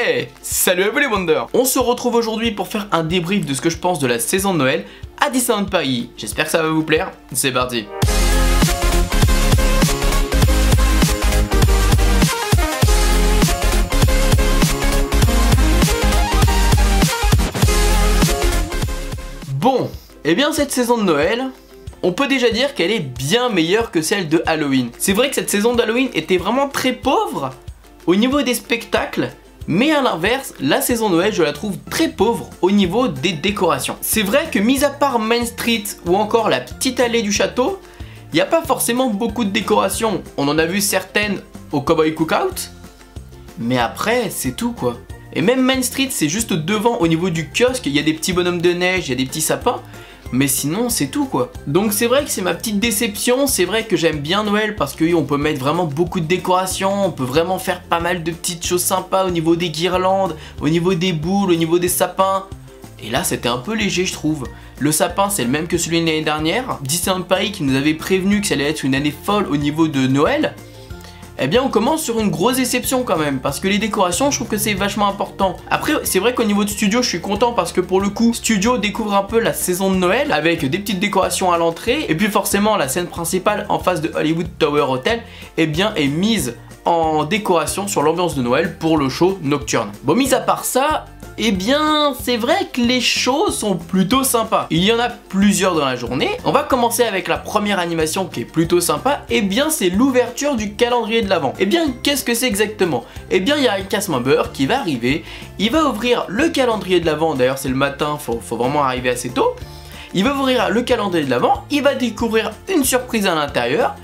Hey, salut à vous les Wonders. On se retrouve aujourd'hui pour faire un débrief de ce que je pense de la saison de Noël à Disneyland Paris. J'espère que ça va vous plaire, c'est parti. Bon, et bien cette saison de Noël, on peut déjà dire qu'elle est bien meilleure que celle de Halloween. C'est vrai que cette saison d'Halloween était vraiment très pauvre au niveau des spectacles, mais à l'inverse, la saison Noël, je la trouve très pauvre au niveau des décorations. C'est vrai que mis à part Main Street ou encore la petite allée du château, il n'y a pas forcément beaucoup de décorations. On en a vu certaines au Cowboy Cookout, mais après, c'est tout quoi. Et même Main Street, c'est juste devant au niveau du kiosque, il y a des petits bonhommes de neige, il y a des petits sapins, mais sinon c'est tout quoi. Donc c'est vrai que c'est ma petite déception, c'est vrai que j'aime bien Noël parce qu'on peut mettre vraiment beaucoup de décorations, on peut vraiment faire pas mal de petites choses sympas au niveau des guirlandes, au niveau des boules, au niveau des sapins. Et là c'était un peu léger je trouve. Le sapin c'est le même que celui de l'année dernière. Disneyland Paris qui nous avait prévenu que ça allait être une année folle au niveau de Noël. Eh bien on commence sur une grosse déception quand même, parce que les décorations je trouve que c'est vachement important. Après c'est vrai qu'au niveau de studio je suis content parce que pour le coup studio découvre un peu la saison de Noël avec des petites décorations à l'entrée, et puis forcément la scène principale en face de Hollywood Tower Hotel eh bien est mise en décoration sur l'ambiance de Noël pour le show nocturne. Bon, mis à part ça, eh bien c'est vrai que les shows sont plutôt sympas. Il y en a plusieurs dans la journée. On va commencer avec la première animation qui est plutôt sympa. Eh bien c'est l'ouverture du calendrier de l'Avent. Eh bien qu'est-ce que c'est exactement? Eh bien il y a un cast member qui va arriver. Il va ouvrir le calendrier de l'Avent. D'ailleurs c'est le matin, faut vraiment arriver assez tôt. Il va ouvrir le calendrier de l'Avent. Il va découvrir une surprise à l'intérieur.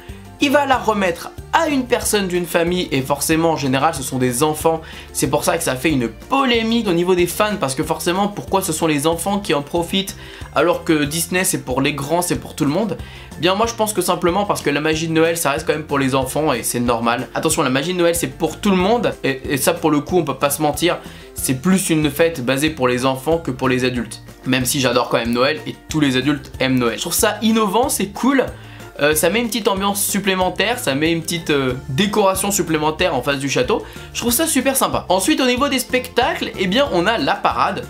Il va la remettre à une personne d'une famille, et forcément en général ce sont des enfants. C'est pour ça que ça fait une polémique au niveau des fans, parce que forcément pourquoi ce sont les enfants qui en profitent alors que Disney c'est pour les grands, c'est pour tout le monde. Bien moi je pense que simplement parce que la magie de Noël ça reste quand même pour les enfants et c'est normal. Attention, la magie de Noël c'est pour tout le monde, et ça pour le coup on peut pas se mentir, c'est plus une fête basée pour les enfants que pour les adultes. Même si j'adore quand même Noël et tous les adultes aiment Noël. Je trouve ça innovant, c'est cool. Ça met une petite ambiance supplémentaire, ça met une petite décoration supplémentaire en face du château. Je trouve ça super sympa. Ensuite au niveau des spectacles, eh bien on a la parade,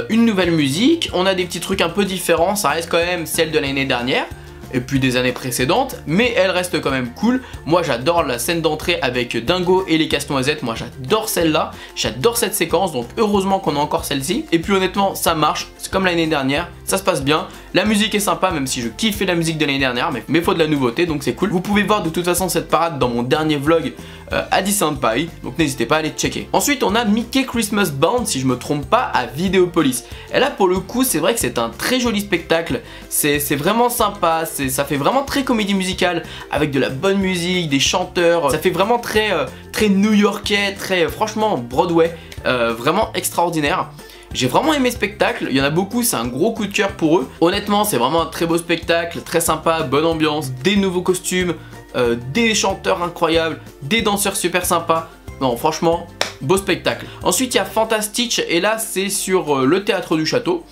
une nouvelle musique, on a des petits trucs un peu différents, ça reste quand même celle de l'année dernière et puis des années précédentes, mais elle reste quand même cool. Moi j'adore la scène d'entrée avec Dingo et les casse-noisettes, moi j'adore celle-là, j'adore cette séquence, donc heureusement qu'on a encore celle-ci. Et puis honnêtement ça marche, c'est comme l'année dernière, ça se passe bien. La musique est sympa, même si je kiffais la musique de l'année dernière, mais faut de la nouveauté, donc c'est cool. Vous pouvez voir de toute façon cette parade dans mon dernier vlog à Disneyland Paris, donc n'hésitez pas à aller checker. Ensuite on a Mickey Christmas Band, si je me trompe pas, à Vidéopolis. Et là pour le coup c'est vrai que c'est un très joli spectacle, c'est vraiment sympa, ça fait vraiment très comédie musicale, avec de la bonne musique, des chanteurs, ça fait vraiment très new-yorkais, très franchement Broadway, vraiment extraordinaire. J'ai vraiment aimé ce spectacle, il y en a beaucoup, c'est un gros coup de cœur pour eux. Honnêtement c'est vraiment un très beau spectacle, très sympa, bonne ambiance, des nouveaux costumes, des chanteurs incroyables, des danseurs super sympas. Non franchement, beau spectacle. Ensuite il y a Fantastic, et là c'est sur le théâtre du château.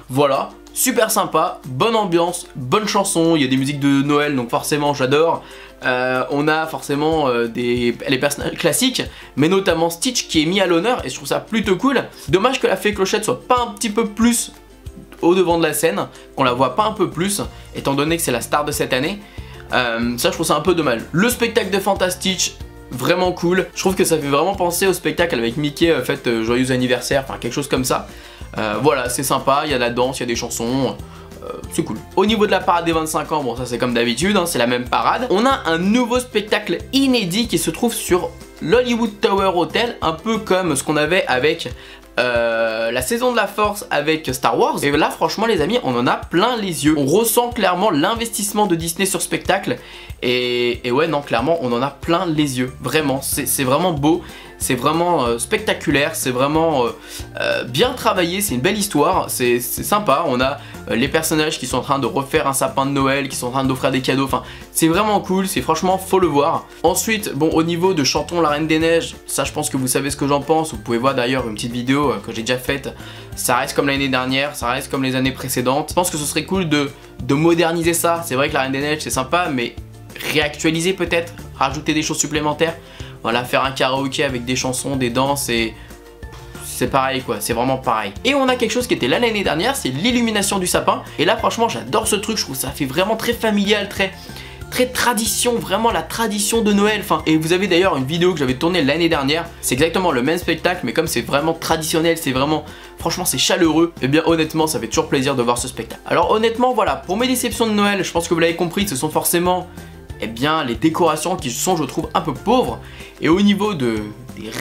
Voilà, super sympa, bonne ambiance, bonne chanson, il y a des musiques de Noël donc forcément j'adore. On a forcément les personnages classiques, mais notamment Stitch qui est mis à l'honneur et je trouve ça plutôt cool. Dommage que la fée Clochette soit pas un petit peu plus au devant de la scène, qu'on la voit pas un peu plus, étant donné que c'est la star de cette année. Ça je trouve ça un peu dommage. Le spectacle de Fantastic, vraiment cool. Je trouve que ça fait vraiment penser au spectacle avec Mickey, fête joyeux anniversaire, enfin quelque chose comme ça. Voilà, c'est sympa, il y a de la danse, il y a des chansons. C'est cool. Au niveau de la parade des 25 ans, bon ça c'est comme d'habitude, hein, c'est la même parade. On a un nouveau spectacle inédit qui se trouve sur l'Hollywood Tower Hotel, un peu comme ce qu'on avait avec la saison de la force avec Star Wars. Et là franchement les amis, on en a plein les yeux. On ressent clairement l'investissement de Disney sur spectacle. Et ouais non, clairement on en a plein les yeux. Vraiment, c'est vraiment beau. C'est vraiment spectaculaire, c'est vraiment bien travaillé, c'est une belle histoire, c'est sympa. On a les personnages qui sont en train de refaire un sapin de Noël, qui sont en train d'offrir des cadeaux, enfin c'est vraiment cool, c'est franchement faut le voir. Ensuite, bon au niveau de Chantons la Reine des Neiges, ça je pense que vous savez ce que j'en pense, vous pouvez voir d'ailleurs une petite vidéo que j'ai déjà faite. Ça reste comme l'année dernière, ça reste comme les années précédentes. Je pense que ce serait cool de moderniser ça, c'est vrai que la Reine des Neiges c'est sympa, mais réactualiser peut-être, rajouter des choses supplémentaires. Voilà, faire un karaoké avec des chansons, des danses et c'est pareil quoi, c'est vraiment pareil. Et on a quelque chose qui était là l'année dernière, c'est l'illumination du sapin. Et là franchement j'adore ce truc, je trouve ça fait vraiment très familial, très tradition, vraiment la tradition de Noël. Enfin, et vous avez d'ailleurs une vidéo que j'avais tournée l'année dernière, c'est exactement le même spectacle, mais comme c'est vraiment traditionnel, c'est vraiment, franchement c'est chaleureux, et bien honnêtement ça fait toujours plaisir de voir ce spectacle. Alors honnêtement voilà, pour mes déceptions de Noël, je pense que vous l'avez compris, ce sont forcément bien les décorations qui sont je trouve un peu pauvres. Et au niveau des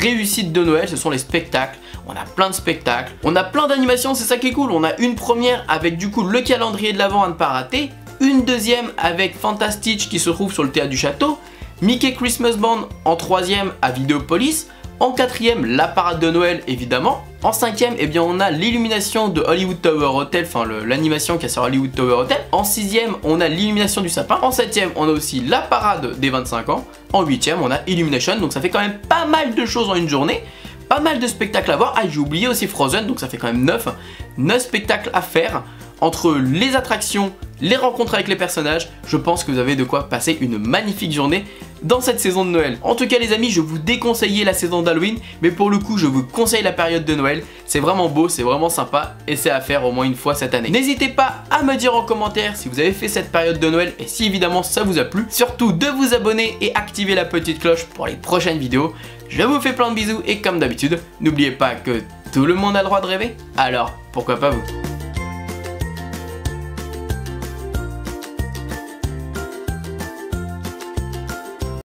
réussites de Noël, ce sont les spectacles. On a plein de spectacles, on a plein d'animations, c'est ça qui est cool. On a une première avec du coup le calendrier de l'Avent à ne pas rater, une deuxième avec Fantastic qui se trouve sur le théâtre du château, Mickey Christmas Band en troisième à Vidéopolis, en quatrième la parade de Noël évidemment, en cinquième on a l'illumination de Hollywood Tower Hotel, enfin l'animation qu'il y a sur Hollywood Tower Hotel, en sixième on a l'illumination du sapin, en septième on a aussi la parade des 25 ans, en huitième on a Illumination, donc ça fait quand même pas mal de choses en une journée. Pas mal de spectacles à voir. Ah, j'ai oublié aussi Frozen, donc ça fait quand même 9 spectacles à faire. Entre les attractions, les rencontres avec les personnages, je pense que vous avez de quoi passer une magnifique journée dans cette saison de Noël. En tout cas les amis, je vous déconseillais la saison d'Halloween, mais pour le coup je vous conseille la période de Noël. C'est vraiment beau, c'est vraiment sympa et c'est à faire au moins une fois cette année. N'hésitez pas à me dire en commentaire si vous avez fait cette période de Noël et si évidemment ça vous a plu. Surtout de vous abonner et activer la petite cloche pour les prochaines vidéos. Je vous fais plein de bisous et comme d'habitude, n'oubliez pas que tout le monde a le droit de rêver, alors pourquoi pas vous?